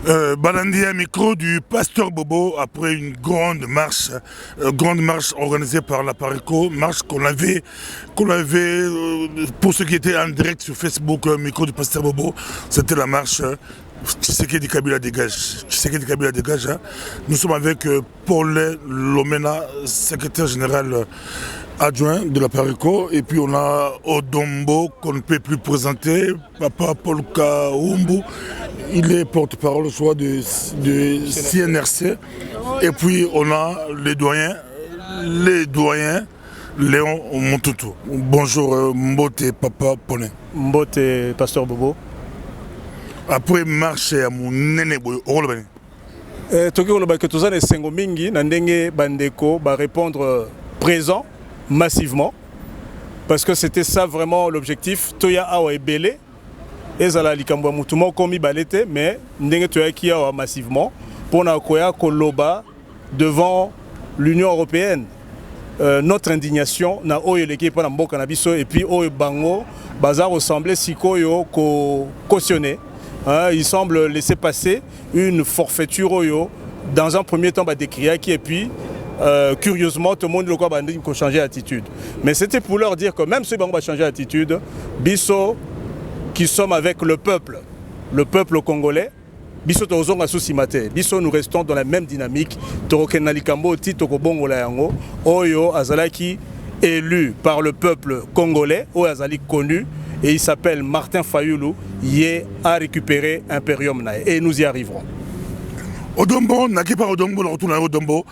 Balandia micro du pasteur Bobo après une grande marche organisée par la Parico, marche qu'on avait pour ceux qui étaient en direct sur Facebook, micro du pasteur Bobo, c'était la marche Tshisekedi Kabila dégage. Tshisekedi Kabila dégage. Hein. Nous sommes avec Paul Lomena, secrétaire général adjoint de la Parico, et puis on a Odombo qu'on ne peut plus présenter, Papa Paul Kaumbu. Il est porte-parole soit de CNRC. Et puis on a les doyens Léon Montutu. Bonjour Mbote Papa Poné. Mbote Pasteur Bobo. Après marché à mon néné boy, Toki oloba que tozana esengo mingi na ndenge bandeko ba répondre présent massivement parce que c'était ça vraiment l'objectif. Toya awa ebele ezala likambo mutumo komi balete mais ndenge toya ki awa massivement pour na koya koloba devant l'Union européenne notre indignation na oyo leki pa na mboka na biso et puis oyo bango baza ressembler sikoyo ko cautionner. Il semble laisser passer une forfaiture oyo dans un premier temps décrire qui et puis curieusement tout le monde a changé d'attitude. Mais c'était pour leur dire que même si on va changer d'attitude, biso qui sommes avec le peuple congolais, biso tozonga susimate, biso nous restons dans la même dynamique. Torokenalikambo ti tokobongola yango oyo azalaki élu par le peuple congolais, oyo azali connu. Et il s'appelle Martin Fayoulou, il a récupéré Imperium Nae. Et nous y arriverons. Odombo, n'a pas Odombo, le retour à Odombo,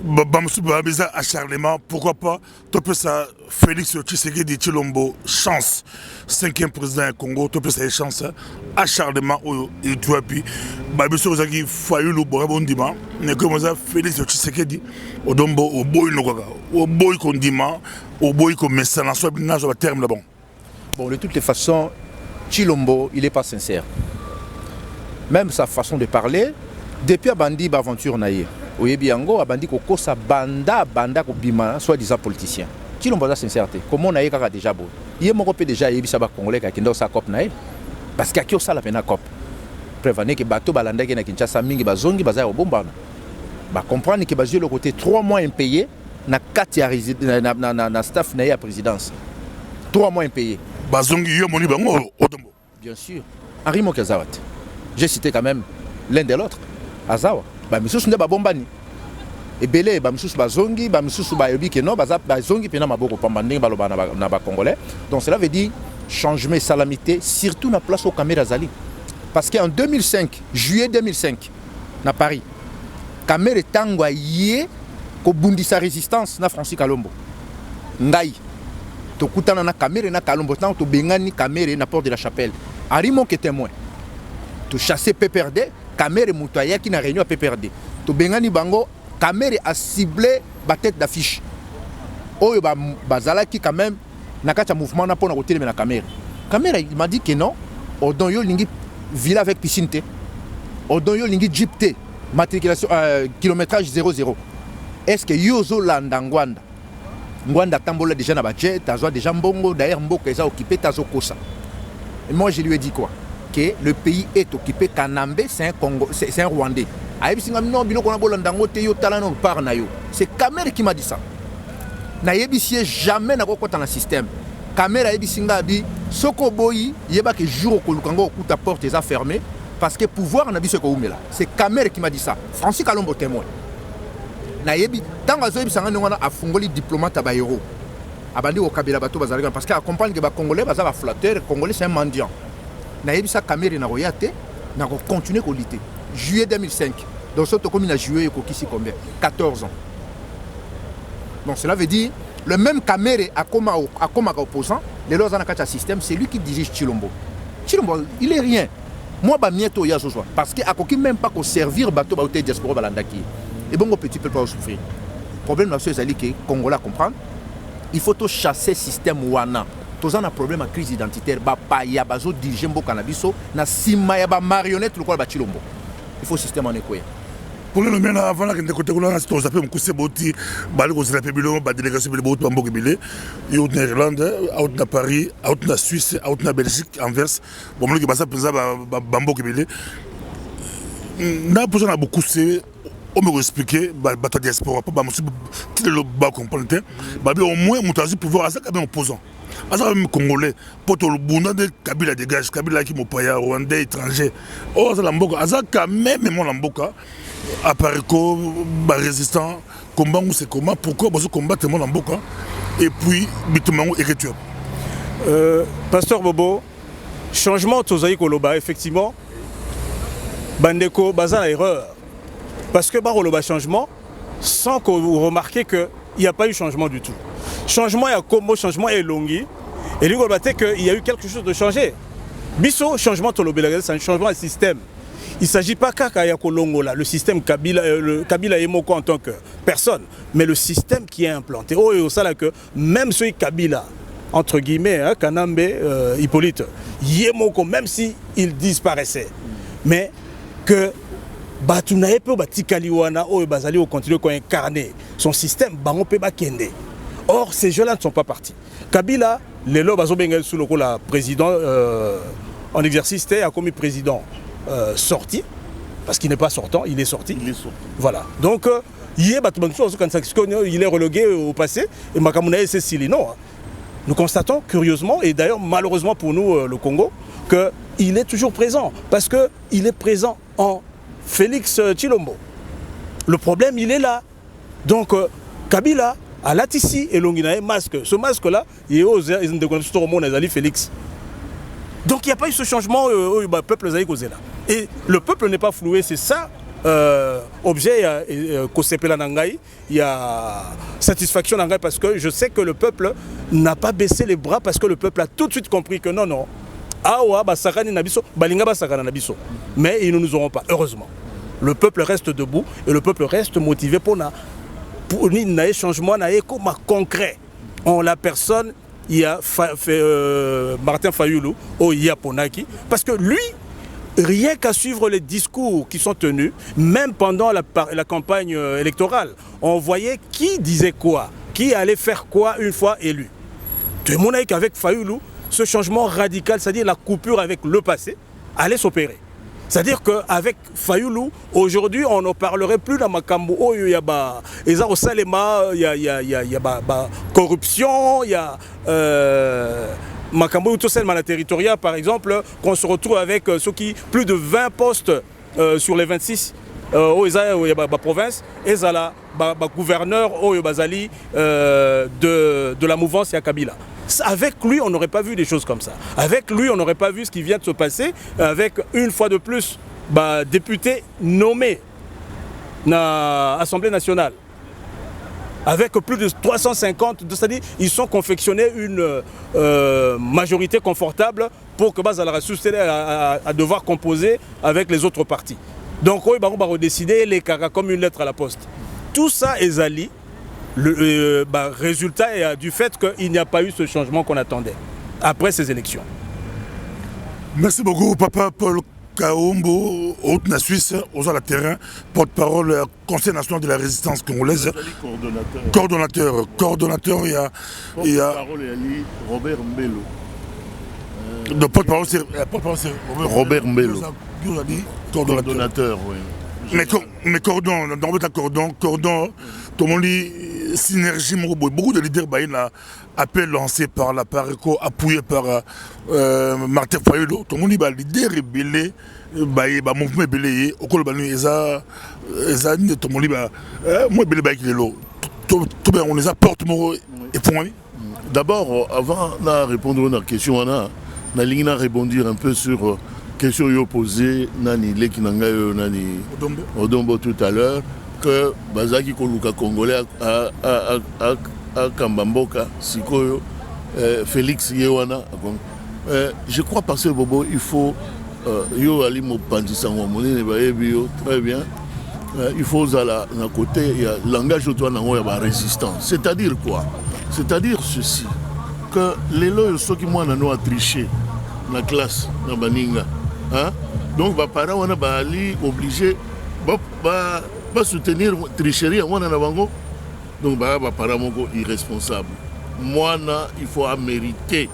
Bamsouba, acharnement, pourquoi pas, topé ça, Félix Tshisekedi Tshilombo, chance, 5e président du Congo, topé ça, chance, acharnement, et tu vois, puis, Babissou Zaki Fayoulou, Borabondima, mais comme ça, Félix Tshisekedi, Odombo, au boy, au boy Kondima, au boy comme message, soit bien, sur le terme là-bas. Bon, de toutes les façons, Tshilombo, il n'est pas sincère. Même sa façon de parler, depuis Abandi Baventure Naye, Oyebiango, Abandi Kokosa Banda Kobima, soi-disant politicien. Tshilombo a la sincérité. Comment Naye a déjà beau? Il est déjà Yebisa Congolais qui a sa cop Naye. Parce qu'il y a ça la peine cop. Prévenez que Bato Balanda qui a Kinshasa Mingi Bazongi Baza au Bombano. Bah comprendre que Bazio le côté 3 mois impayés, na 4 na staff Naye à présidence. 3 mois impayés. Bien sûr. Henri Mokazawat. J'ai cité quand même l'un de l'autre. Azawa. Bamisous ne babombani. Et belé, bamisous bazongi, bamisous bayobi que non, bazongi pena maboko pambanding baloba na ba congolais. Donc cela veut dire changement salamité, surtout na place au Kamera Zali. Parce qu'en 2005, juillet 2005, na Paris, Kamera Tangwa yé ko bundi sa résistance na Francis Kalombo. Ngai. Tokutana na Kamere na Kalombo tant to bengani Kamere na porte de la chapelle. Arimo qui est témoin. To chasser PPRD, Kamere Moutaya qui na réunion à PPRD. To bengani bango, Kamere a ciblé ba tête d'affiche. Oyo bazala qui quand même na kacha mouvement na pona côté na Kamere. Kamere il m'a dit que non, odon yo lingi villa avec piscine té. Odon yo lingi jeep té. Matriculation kilométrage 00. Est-ce que yozo landangwanda Ngwanda Tambola déjà na budget, t'as déjà mbongo, d'ailleurs Mboka est occupé, t'as Kosa. Et moi je lui ai dit quoi? Que le pays est occupé, Kanambe c'est un Congo, c'est un Rwandais. Non, c'est Kamere qui m'a dit ça. Nayebisie jamais n'a pas dans le système. Kamere a dit Soko Boyi, yeba que jour au Lukango ta porte est fermée parce que pouvoir n'a dit ce qu'on met là. C'est Kamere qui m'a dit ça. Francis Kalombo témoin. Nayebi tant azoyebi sanga ngona afungoli diplomate ba héros abandi au Kabila bato bazalika parce que accompagne que ba congolais baza ba flatteur congolais c'est un mendiant nayebi sa Kamere na royate na ko continuer ko lutter juillet 2005 donc ce to comme na juillet ko kisi combien 14 ans donc cela veut dire le même Kamere a comme opposant les lois dans le système c'est lui qui dirige Tshilombo il est rien moi ba mieto ya zo parce que akoki même pas ko servir bato ba hôtel diaspora balandaki. Et bon, petit peu pas souffrir. Le problème, c'est que les Congolais comprennent. Il faut chasser le système Wana. Tous on a un problème de crise identitaire. Il y a des dirigeants qui cannabis, il y a des marionnettes qui sont Chilombo. Il faut le système en écouer. Pour le moment, avant la délégation de Irlande, à Paris, à Suisse, à Belgique, Anvers, na besoin beaucoup c'est on me expliquer bata diaspora pas monsieur qui le bas comprendre au moins montazi pouvoir à ça quand même opposant à ça même congolais pour tout le bunda de Kabila dégage Kabila qui mopaya rwandais étranger oh ça lamboka à ça quand même mon lamboka apariko résistant combat ou c'est comment pourquoi parce que combattre mon lamboka et puis bitumango écriture Pasteur Bobo changement tozaï koloba effectivement bandeko baza la erreur parce que baroloba changement sans que vous remarquez qu'il n'y a pas eu changement du tout. Changement est comme changement est longi et lui qu'il y a eu quelque chose de changé. Biso changement tolobela c'est un changement de système. Il ne s'agit pas kaka ya kolongola le système Kabila le Kabila Yemoko en tant que personne mais le système qui est implanté. Oh et au ça là que même celui Kabila entre guillemets hein, Kanambe Hippolyte Yemoko même si il disparaissait mais que Batunae pe batikaliwana o bazali au continuer à incarner son système bango pe bakende. Or ces gens-là ne sont pas partis. Kabila les lots bazo bengel sous le la président en exercice a commis président sorti parce qu'il n'est pas sortant, il est sorti. Voilà. Donc il est relégué au passé et Makamuna c'est Silino. Nous constatons curieusement et d'ailleurs malheureusement pour nous le Congo que il est toujours présent parce que il est présent en Félix Tshilombo. Le problème, il est là. Donc, Kabila, à Latissi et Longinae, masque. Ce masque-là, il est aux Félix. Donc, il n'y a pas eu ce changement au peuple là. Et le peuple n'est pas floué, c'est ça. Objet, il y a satisfaction parce que je sais que le peuple n'a pas baissé les bras parce que le peuple a tout de suite compris que non. Mais ils ne nous auront pas, heureusement. Le peuple reste debout et le peuple reste motivé pour un changement concret. En la personne, il y a Martin Fayoulou au Yaponaki, parce que lui, rien qu'à suivre les discours qui sont tenus, même pendant la campagne électorale, on voyait qui disait quoi, qui allait faire quoi une fois élu. Tout le monde a qu'avec Fayoulou, ce changement radical, c'est-à-dire la coupure avec le passé, allait s'opérer. C'est-à-dire qu'avec Fayoulou, aujourd'hui, on ne parlerait plus dans Makambo. Oh, il y a au Salema, il y a corruption, il y a Makambo ou la territoriale, par exemple, qu'on se retrouve avec ceux qui plus de 20 postes sur les 26 il y a la province, et la gouverneur de la mouvance Kabila. Avec lui, on n'aurait pas vu des choses comme ça. Avec lui, on n'aurait pas vu ce qui vient de se passer. Avec une fois de plus, député nommé à l'Assemblée nationale. Avec plus de 350, c'est-à-dire ils sont confectionnés une majorité confortable pour que à devoir composer avec les autres partis. Donc, on va décider les caras comme une lettre à la poste. Tout ça est ali. Le résultat est du fait qu'il n'y a pas eu ce changement qu'on attendait après ces élections. Merci beaucoup, Papa Paul Kaombo, haute na Suisse, aux la terrain, porte-parole Conseil national de la résistance congolaise. Coordonnateur, il y a Robert Mbelo. Le porte-parole, c'est Robert Mbelo. Coordonnateur, oui. Mais cordon, dans votre cordon, tout le monde dit synergie, beaucoup de leaders appel lancé par la Pareco, appuyé par Martin Fayoulou, tout le monde dit leader rebelle, mouvement rebelle, au col banu eza tout le monde dit moi rebelle qui est là, tout bien on les apporte et pour moi. D'abord, avant de répondre à la question, on a rebondir un peu sur question posée nani leki nangayo nani Odombo tout à l'heure que bazaki koluka congolais à Kambamboka sikoyo Félix Yewana je crois passer Bobo il faut yo ali mo pandisa ngomoni ba ebio très bien il faut à côté il y a langage autour na ya ba résistance c'est-à-dire quoi c'est-à-dire ceci que les lois ceux qui moi na triché na classe na baninga. Hein? Donc, les parents sont obligés de soutenir la tricherie. Donc, les parents sont irresponsables. Moi, il faut mériter.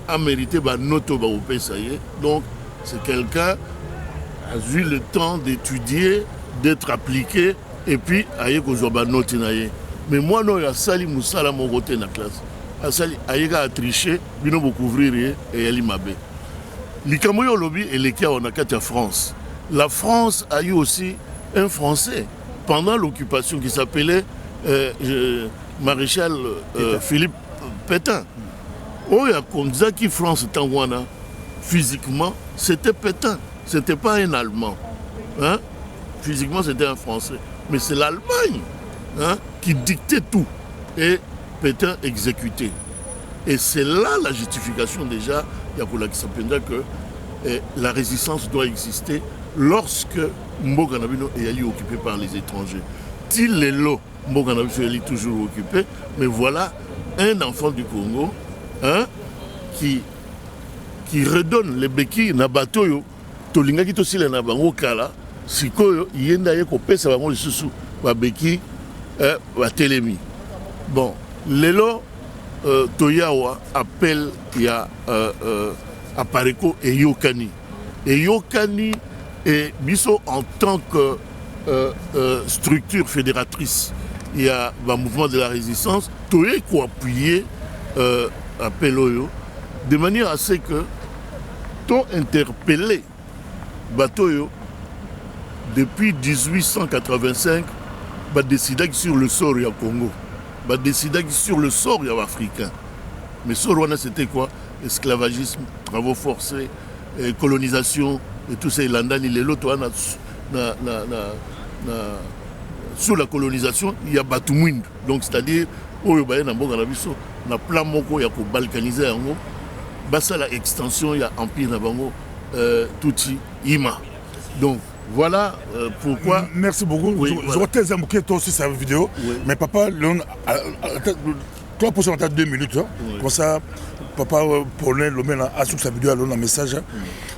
À mériter notre pays. Donc, c'est quelqu'un a eu le temps d'étudier, d'être appliqué, et puis, aïe kozwa note na ye. Mais moi, non, ya sali musala mon côté na classe. Asali aïe a triché, bino bo couvrir et yali mabe. Likamoyo lobby et les cas on a qu'à France. La France a eu aussi un Français pendant l'occupation qui s'appelait maréchal Philippe Pétain. Oh, il y a comme ça qui France Tangwana, physiquement, c'était Pétain. C'était pas un Allemand. Hein? Physiquement, c'était un Français. Mais c'est l'Allemagne, hein, qui dictait tout. Et Pétain exécuté. Et c'est là la justification déjà, il y a qui s'appelle que la résistance doit exister lorsque Mboganabino est occupé par les étrangers. Til Lelo, Mboganabino est toujours occupé, mais voilà un enfant du Congo, hein, qui redonne les béquilles na bateau tolinga ki tosile na bango kala sikoyo yenda ye kopesa bango lisusu ba béquilles ba telemi. Bon, lelo Toyawa appelle ya Apareko et Yokani. Et Yokani et Bisso en tant que structure fédératrice, il y a un mouvement de la résistance, Toye ko appuyer Apeloyo de manière à ce que t'ont interpellé Batoyo depuis 1885, bah décider sur le sort du Congo, bah décider sur le sort du africain. Mais Sorwana c'était quoi? Esclavagisme, travaux forcés, colonisation et tout ça. Landani les lots sous la colonisation, il y a Batumwind. Donc c'est-à-dire oyo baye na mboka na biso na plan moko ya ko balkaniser yango basa la extension ya empire na bango tuti ima. Donc voilà pourquoi. Merci beaucoup. Oui, je vois tes embouquets toi aussi sa vidéo. Oui. Mais papa, toi pour ça 2 minutes. Hein. Oui. Comme ça, papa Paulin Lomena a sur sa vidéo un message.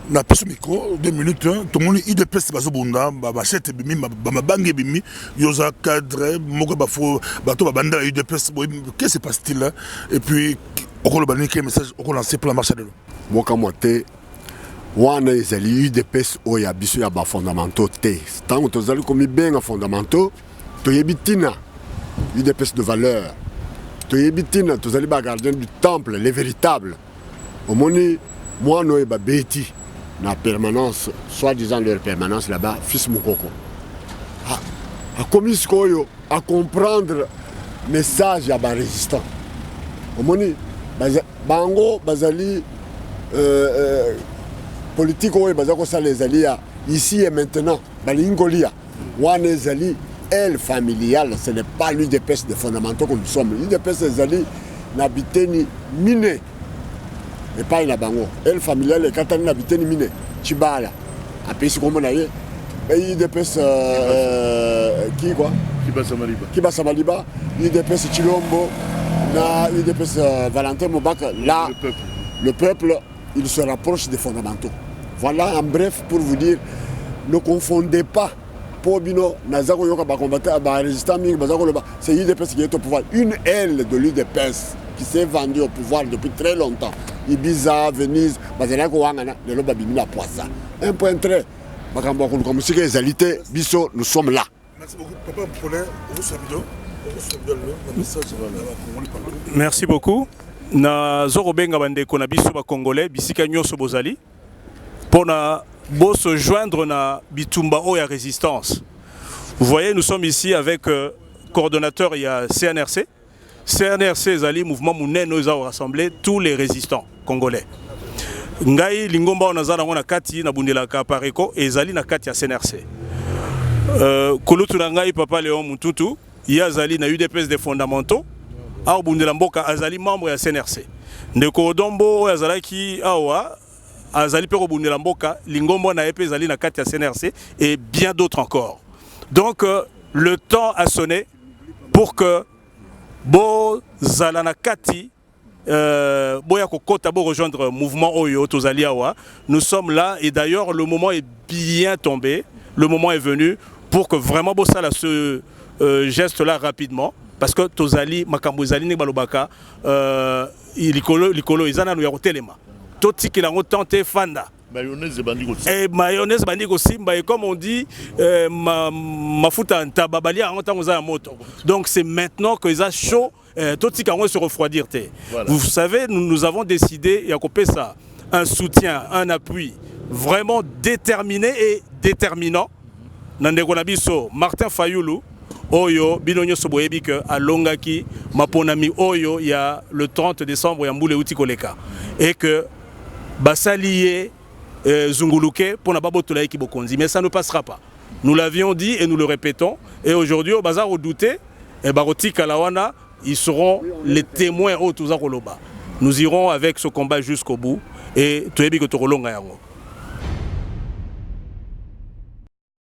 Na peso micro 2 minutes. Tout le monde il de peste bazo bunda, bachette bimi, bange bimi, yoza cadre, moko bafo, bato babanda il de peste. Qu'est-ce qui se passe-t-il là? Et puis on le banni quel message on lancer pour la marche de l'eau. Moka moté. Wana ezali UDPS oya biso ya ba fondamentaux te. Tant que tozali komi benga fondamentaux, toyebitina UDPS de valeur. Toyebitina tozali ba gardien du temple, les véritables. Omoni moi no ba beti na permanence, soi-disant leur permanence là-bas, fils Mukoko. A commis koyo à comprendre message ya ba résistant. Omoni bango bazali politique oyo bazako ça les alliés ici et maintenant balingolia wana ezali elle familiale, ce n'est pas l'UDPS de fondamentaux que nous sommes. L'UDPS ezali na biteni mine et pas na bango elle familiale et katani na biteni mine chibala apesi comme na ye UDPS qui quoi Kibasa Maliba UDPS Chilombo na UDPS Valentin Mobaka là le peuple il se rapproche des fondamentaux. Voilà en bref pour vous dire, ne confondez pas Pobino, Nazako Yoka combattre à résistant, c'est l'UDPS qui est au pouvoir. Une aile de l'UDPS qui s'est vendue au pouvoir depuis très longtemps. Ibiza, Venise, Bazalako Wangana, le Lobabimina Poissa. Un point très. Comme si les alités, Bisso, nous sommes là. Merci beaucoup. Papa, prenez votre vidéo. Merci beaucoup. Na zorobenga bandeko na biso ba congolais bisika nyoso bozali pona bo se joindre na bitumba oya résistance. Vous voyez, nous sommes ici avec coordonnateur il y a CNRC. CNRC zali mouvement muneno za rassembler tous les résistants congolais. Ngai lingomba onazana ngona kati na bundela ka pareko ezali na kati ya CNRC. Kolutu na ngai papa Léon Mututu yazali na UDPS des fondamentaux. Awa bundela mboka azali membre ya CNRC. Ndeko Dombo azalaki awa azali peko bundela mboka lingombo na epe azali na kati ya CNRC et bien d'autres encore. Donc le temps a sonné pour que bo zalana kati boya kokota bo rejoindre mouvement Oyo tozali awa. Nous sommes là et d'ailleurs le moment est bien tombé. Le moment est venu pour que vraiment bo sala ce geste là rapidement. Parce que tozali makambo ezali ne balobaka likolo izana no ya kotelema toti ki lango tante fanda mayonnaise bandi ko et mayonnaise bandi ko simba et comme on dit mafuta ntaba balia en za moto. Donc c'est maintenant que ça chaud tout ce qui se refroidir. Voilà. Vous savez, nous avons décidé y a coupé ça un soutien, un appui vraiment déterminé et déterminant. Nandeko nabiso Martin Fayoulou Oyo Binonyo Soboyebi que à Longaki Maponami Oyo il y a le 30 décembre ya Mboule Uti Koleka et que basalié Zunguluke pour Nababo Tolaï Kibokonzi, mais ça ne passera pas. Nous l'avions dit et nous le répétons et aujourd'hui au bazar redouté et Baroti Kalawana ils seront les témoins au Touzakoloba. Nous irons avec ce combat jusqu'au bout et Toyebi que Torolonga Yango.